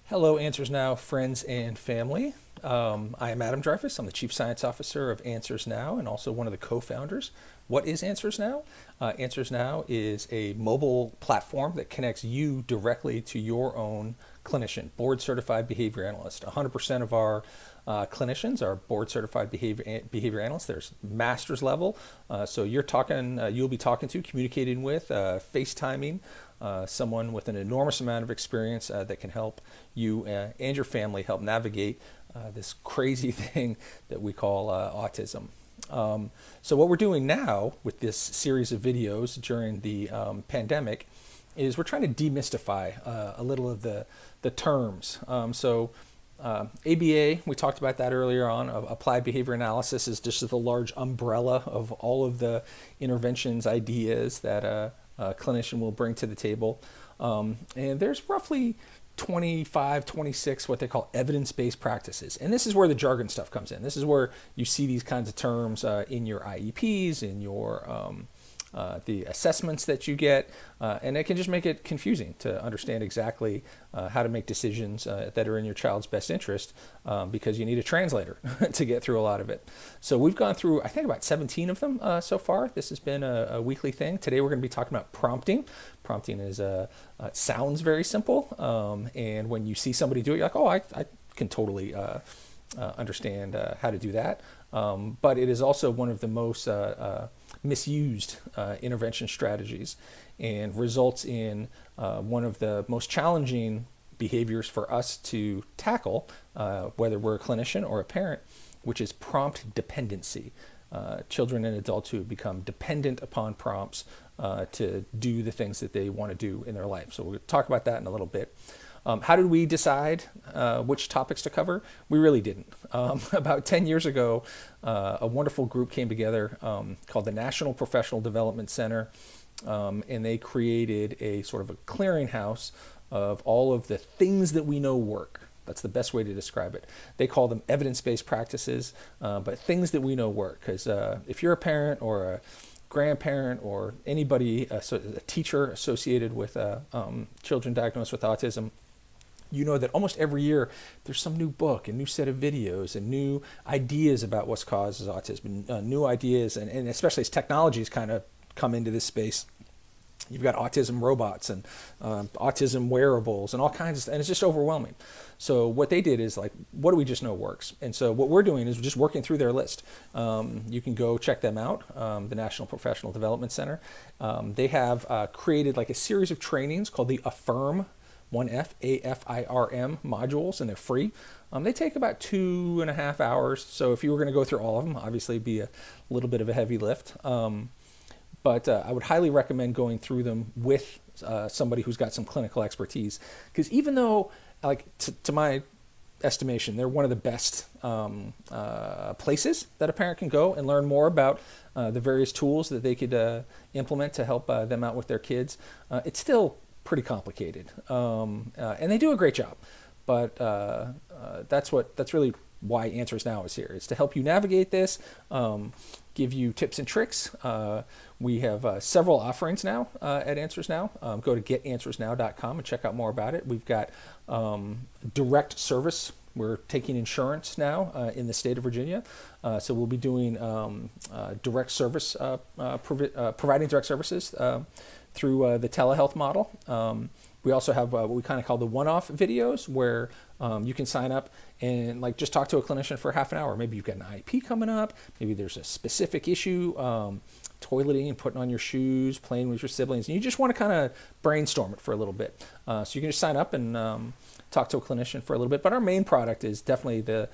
Hello, Answers Now, friends and family. I am Adam Dreyfus. I'm the Chief Science Officer of Answers Now and also one of the co-founders. What is Answers Now? Answers Now is a mobile platform that connects you directly to your own clinician, board certified behavior analyst. 100% of our clinicians are board certified behavior analysts. There's master's level. So you'll be talking to, communicating with, FaceTiming someone with an enormous amount of experience that can help you and your family help navigate this crazy thing that we call autism. So what we're doing now with this series of videos during the pandemic is we're trying to demystify a little of the terms. ABA, we talked about that earlier on. Applied behavior analysis is just the large umbrella of all of the interventions, ideas that a clinician will bring to the table. And there's roughly 25, 26 what they call evidence-based practices. And this is where the jargon stuff comes in. This is where you see these kinds of terms in your IEPs, in your the assessments that you get, and it can just make it confusing to understand exactly how to make decisions that are in your child's best interest because you need a translator to get through a lot of it. So we've gone through, I think, about 17 of them so far. This has been a weekly thing. Today we're going to be talking about prompting. Prompting is sounds very simple, and when you see somebody do it, you're like, oh, I can totally understand how to do that. But it is also one of the most misused intervention strategies and results in one of the most challenging behaviors for us to tackle, whether we're a clinician or a parent, which is prompt dependency. Children and adults who have become dependent upon prompts to do the things that they want to do in their life. So we'll talk about that in a little bit. How did we decide which topics to cover? We really didn't. About 10 years ago, a wonderful group came together called the National Professional Development Center, and they created a sort of a clearinghouse of all of the things that we know work. That's the best way to describe it. They call them evidence-based practices, but things that we know work. Because if you're a parent or a grandparent or anybody, a teacher associated with children diagnosed with autism, you know that almost every year there's some new book, a new set of videos, and new ideas about what causes autism, new ideas, and especially as technologies kind of come into this space. You've got autism robots and autism wearables and all kinds of stuff, and it's just overwhelming. So what they did is like, what do we just know works? And so what we're doing is we're just working through their list. You can go check them out, the National Professional Development Center. They have created like a series of trainings called the AFIRM, 1F, AFIRM modules, and they're free. They take about 2.5 hours. So if you were going to go through all of them, obviously it'd be a little bit of a heavy lift. But I would highly recommend going through them with somebody who's got some clinical expertise. Because even though, like to my estimation, they're one of the best places that a parent can go and learn more about the various tools that they could implement to help them out with their kids, it's still pretty complicated. And they do a great job. But that's really why Answers Now is here. It's to help you navigate this, give you tips and tricks. We have several offerings now at Answers Now. Go to getanswersnow.com and check out more about it. We've got direct service. We're taking insurance now in the state of Virginia. So we'll be doing direct service, providing direct services through the telehealth model. We also have what we kind of call the one-off videos where you can sign up and like just talk to a clinician for half an hour. Maybe you've got an IEP coming up. Maybe there's a specific issue, toileting and putting on your shoes, playing with your siblings, and you just want to kind of brainstorm it for a little bit. So you can just sign up and talk to a clinician for a little bit. But our main product is definitely the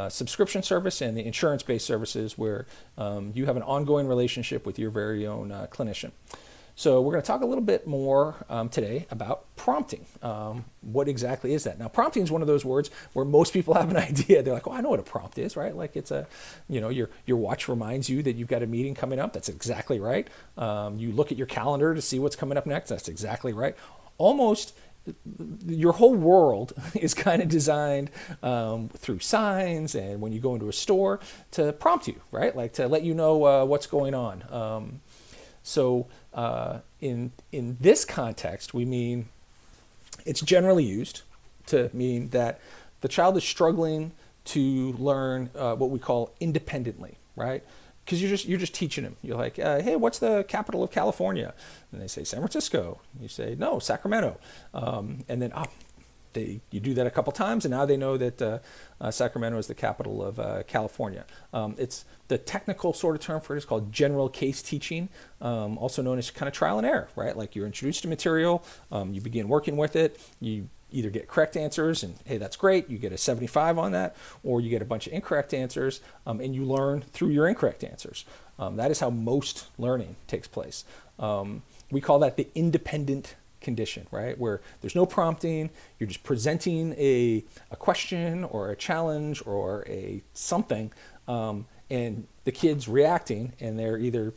subscription service and the insurance-based services where you have an ongoing relationship with your very own clinician. So we're going to talk a little bit more today about prompting. What exactly is that? Now, prompting is one of those words where most people have an idea. They're like, "Oh, I know what a prompt is, right? Like it's your watch reminds you that you've got a meeting coming up. That's exactly right. You look at your calendar to see what's coming up next. That's exactly right. Almost your whole world is kind of designed through signs and when you go into a store to prompt you, right? Like to let you know what's going on. So in this context, we mean it's generally used to mean that the child is struggling to learn what we call independently, right? Because you're just teaching them. You're like, hey, what's the capital of California? And they say San Francisco. You say no, Sacramento. And then you do that a couple times, and now they know that Sacramento is the capital of California. It's the technical sort of term for it is called general case teaching, also known as kind of trial and error, right? Like you're introduced to material, you begin working with it, you either get correct answers, and hey, that's great, you get a 75 on that, or you get a bunch of incorrect answers, and you learn through your incorrect answers. That is how most learning takes place. We call that the independent condition, right? Where there's no prompting, you're just presenting a question or a challenge or a something, and the kid's reacting, and they're either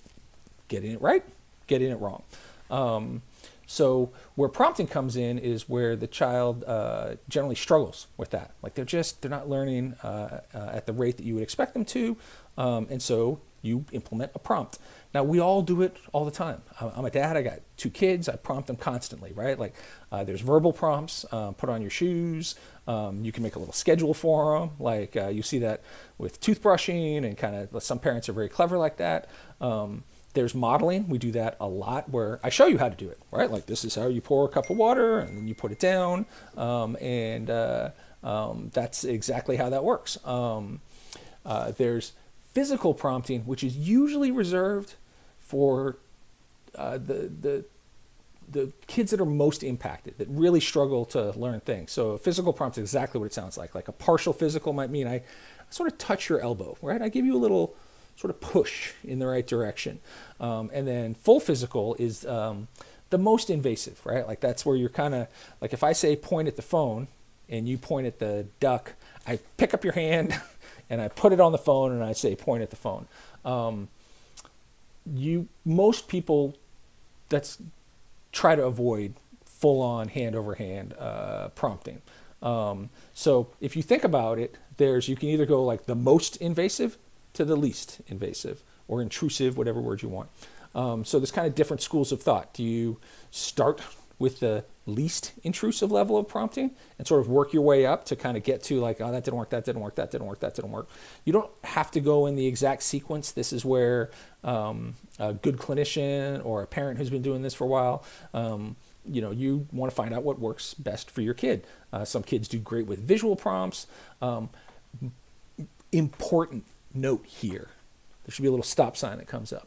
getting it right, getting it wrong. So where prompting comes in is where the child generally struggles with that. Like they're not learning at the rate that you would expect them to, and so you implement a prompt. Now, we all do it all the time. I'm a dad, I got 2 kids, I prompt them constantly, right? Like there's verbal prompts, put on your shoes, you can make a little schedule for them, like you see that with toothbrushing, and kind of some parents are very clever like that. There's modeling, we do that a lot, where I show you how to do it, right? Like this is how you pour a cup of water, and then you put it down, and that's exactly how that works. There's physical prompting, which is usually reserved for the kids that are most impacted, that really struggle to learn things. So physical prompt is exactly what it sounds like. Like a partial physical might mean I sort of touch your elbow, right? I give you a little sort of push in the right direction. And then full physical is the most invasive, right? Like that's where you're kind of, like if I say point at the phone and you point at the duck, I pick up your hand and I put it on the phone and I say point at the phone. Most people try to avoid full-on hand-over-hand prompting. So if you think about it, you can either go like the most invasive to the least invasive, or intrusive, whatever word you want. So there's kind of different schools of thought. Do you start with the least intrusive level of prompting and sort of work your way up to kind of get to like, oh, that didn't work, that didn't work, that didn't work, that didn't work. You don't have to go in the exact sequence. This is where a good clinician or a parent who's been doing this for a while, you want to find out what works best for your kid. Some kids do great with visual prompts. Important note here. There should be a little stop sign that comes up.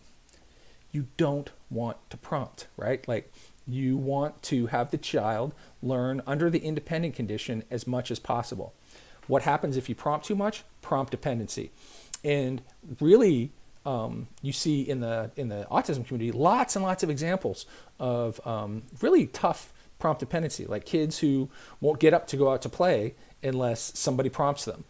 You don't want to prompt, right? Like you want to have the child learn under the independent condition as much as possible. What happens if you prompt too much? Prompt dependency. And really, you see in the autism community lots and lots of examples of really tough prompt dependency, like kids who won't get up to go out to play unless somebody prompts them.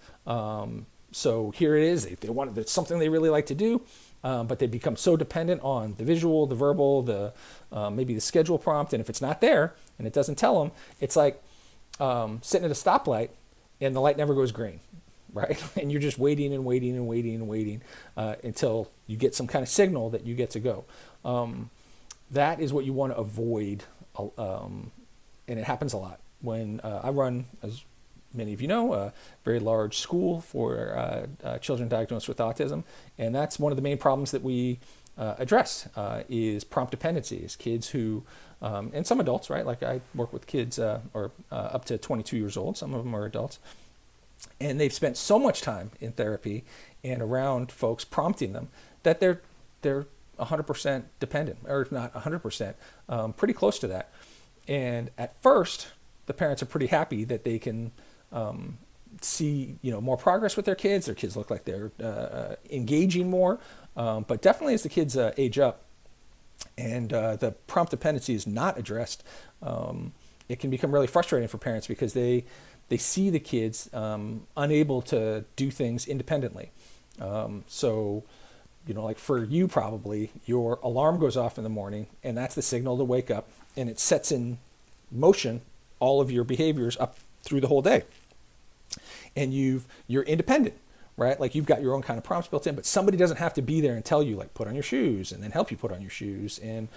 So here it is, it's something they really like to do, but they become so dependent on the visual, the verbal, maybe the schedule prompt, and if it's not there and it doesn't tell them, it's like sitting at a stoplight and the light never goes green, right? And you're just waiting and waiting and waiting and waiting until you get some kind of signal that you get to go. That is what you want to avoid, and it happens a lot. When I run, as many of you know, a very large school for children diagnosed with autism, and that's one of the main problems that we address is prompt dependency. Is kids who, and some adults, right? Like I work with kids or up to 22 years old. Some of them are adults, and they've spent so much time in therapy and around folks prompting them that they're 100% dependent, or not 100%, pretty close to that. And at first, the parents are pretty happy that they can see more progress with their kids. Their kids look like they're engaging more, but definitely as the kids age up and the prompt dependency is not addressed, it can become really frustrating for parents because they see the kids unable to do things independently. So like for you probably, your alarm goes off in the morning and that's the signal to wake up, and it sets in motion all of your behaviors up through the whole day. And you're independent, right? Like you've got your own kind of prompts built in, but somebody doesn't have to be there and tell you like put on your shoes and then help you put on your shoes and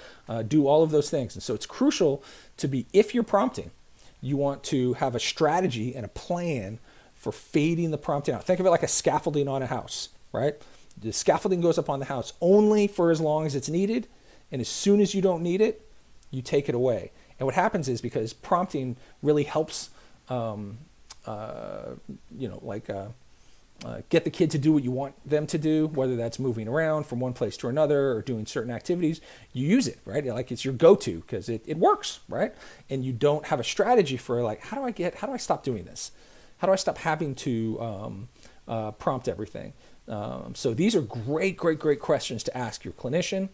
do all of those things. And so it's crucial to be, if you're prompting, you want to have a strategy and a plan for fading the prompting out. Think of it like a scaffolding on a house, right? The scaffolding goes up on the house only for as long as it's needed, and as soon as you don't need it, you take it away. And what happens is, because prompting really helps, get the kid to do what you want them to do, whether that's moving around from one place to another or doing certain activities, you use it, right? Like it's your go-to because it works, right? And you don't have a strategy for like, how do I stop doing this? How do I stop having to prompt everything? So these are great questions to ask your clinician.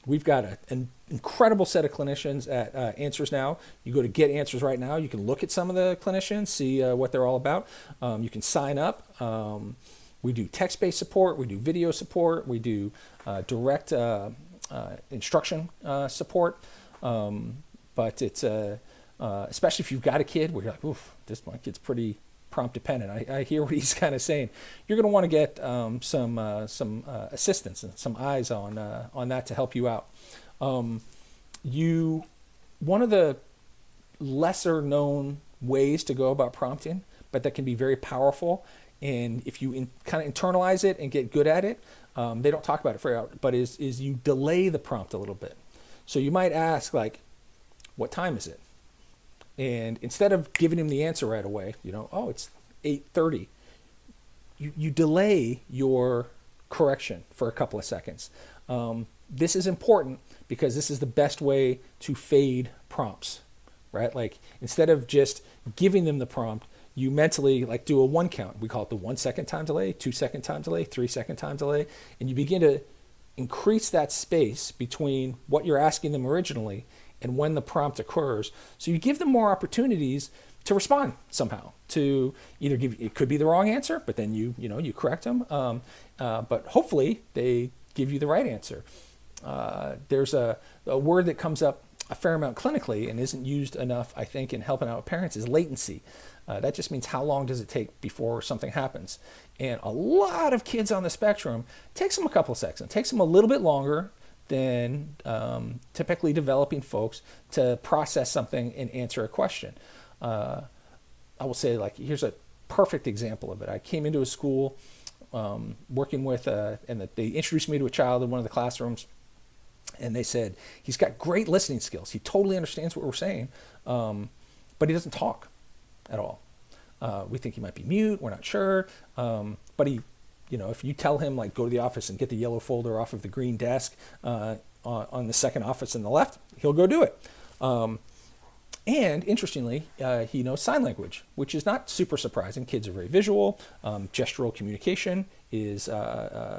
We've got an incredible set of clinicians at AnswersNow. You go to Get Answers right now. You can look at some of the clinicians, see what they're all about. You can sign up. We do text-based support. We do video support. We do direct instruction support. But it's especially if you've got a kid where you're like, oof, my kid's pretty prompt dependent. I hear what he's kind of saying. You're going to want to get some assistance and some eyes on that to help you out. One of the lesser known ways to go about prompting, but that can be very powerful, and if you kind of internalize it and get good at it, they don't talk about it very often, but is you delay the prompt a little bit. So you might ask like, what time is it? And instead of giving him the answer right away, it's 8:30, you delay your correction for a couple of seconds. This is important because this is the best way to fade prompts, right? Like instead of just giving them the prompt, you mentally like do a 1 count. We call it the 1 second time delay, 2 second time delay, 3 second time delay. And you begin to increase that space between what you're asking them originally and when the prompt occurs. So you give them more opportunities to respond somehow, to either it could be the wrong answer, but then you correct them. But hopefully they give you the right answer. There's a word that comes up a fair amount clinically and isn't used enough, I think, in helping out parents is latency. That just means how long does it take before something happens. And a lot of kids on the spectrum, it takes them a couple of seconds. It takes them a little bit longer than typically developing folks to process something and answer a question. I will say, like, here's a perfect example of it. I came into a school working with, they introduced me to a child in one of the classrooms, and they said, he's got great listening skills. He totally understands what we're saying, but he doesn't talk at all. We think he might be mute. We're not sure. But he, if you tell him, like, go to the office and get the yellow folder off of the green desk on the second office on the left, he'll go do it. And interestingly, he knows sign language, which is not super surprising. Kids are very visual. Gestural communication is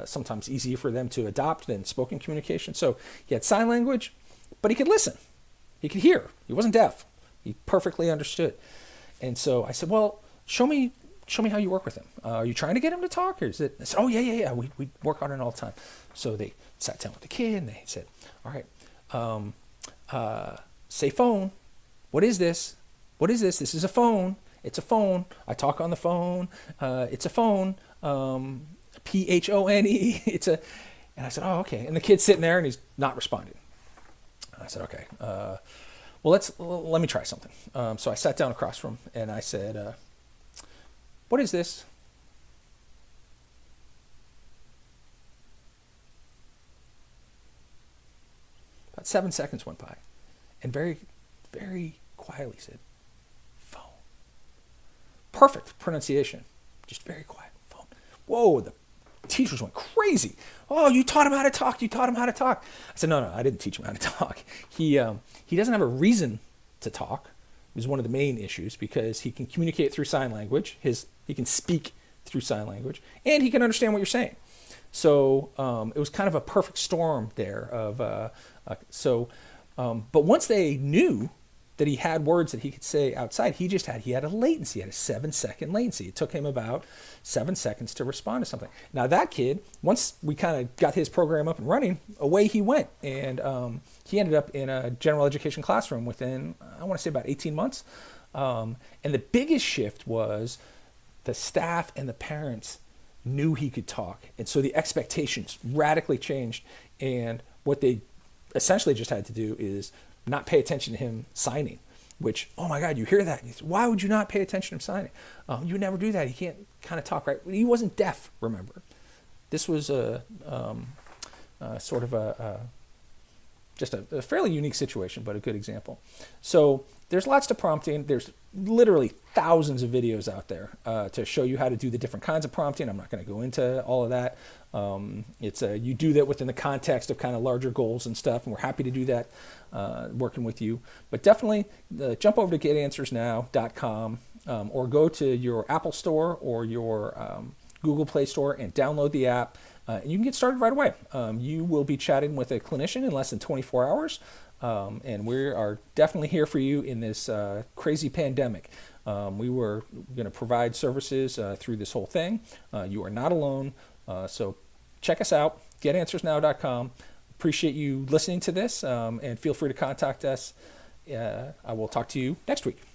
sometimes easier for them to adopt than spoken communication. So he had sign language, but he could listen. He could hear. He wasn't deaf. He perfectly understood. And so I said, well, show me how you work with him. Are you trying to get him to talk, or is it? I said, oh yeah. We work on it all the time. So they sat down with the kid and they said, all right, say phone. What is this? What is this? This is a phone. It's a phone. I talk on the phone. It's a phone. phone. And I said, oh, okay. And the kid's sitting there and he's not responding. I said, okay. Let me try something. So I sat down across from him and I said, what is this? About 7 seconds went by, and very, very quietly said, phone. Perfect pronunciation, just very quiet, phone. Whoa, the teachers went crazy. Oh, you taught him how to talk. I said, no, I didn't teach him how to talk. He doesn't have a reason to talk. It was one of the main issues because he can communicate through sign language. He can speak through sign language, and he can understand what you're saying. So it was kind of a perfect storm there. But once they knew that he had words that he could say outside, he had a latency. He had a 7-second latency. It took him about 7 seconds to respond to something. Now that kid, once we kind of got his program up and running, away he went. And he ended up in a general education classroom within, I want to say, about 18 months. And the biggest shift was the staff and the parents knew he could talk. And so the expectations radically changed. And what they essentially just had to do is not pay attention to him signing. which, oh my God, you hear that? And why would you not pay attention to signing? You would never do that. He can't kind of talk right. He wasn't deaf, remember. This was sort of just a fairly unique situation, but a good example. So there's lots to prompting. There's literally thousands of videos out there to show you how to do the different kinds of prompting. I'm not going to go into all of that. You do that within the context of kind of larger goals and stuff, and we're happy to do that working with you. But definitely jump over to getanswersnow.com or go to your Apple Store or your Google Play Store and download the app. And you can get started right away. You will be chatting with a clinician in less than 24 hours. And we are definitely here for you in this crazy pandemic. We were going to provide services through this whole thing. You are not alone. So check us out, getanswersnow.com. Appreciate you listening to this, and feel free to contact us. I will talk to you next week.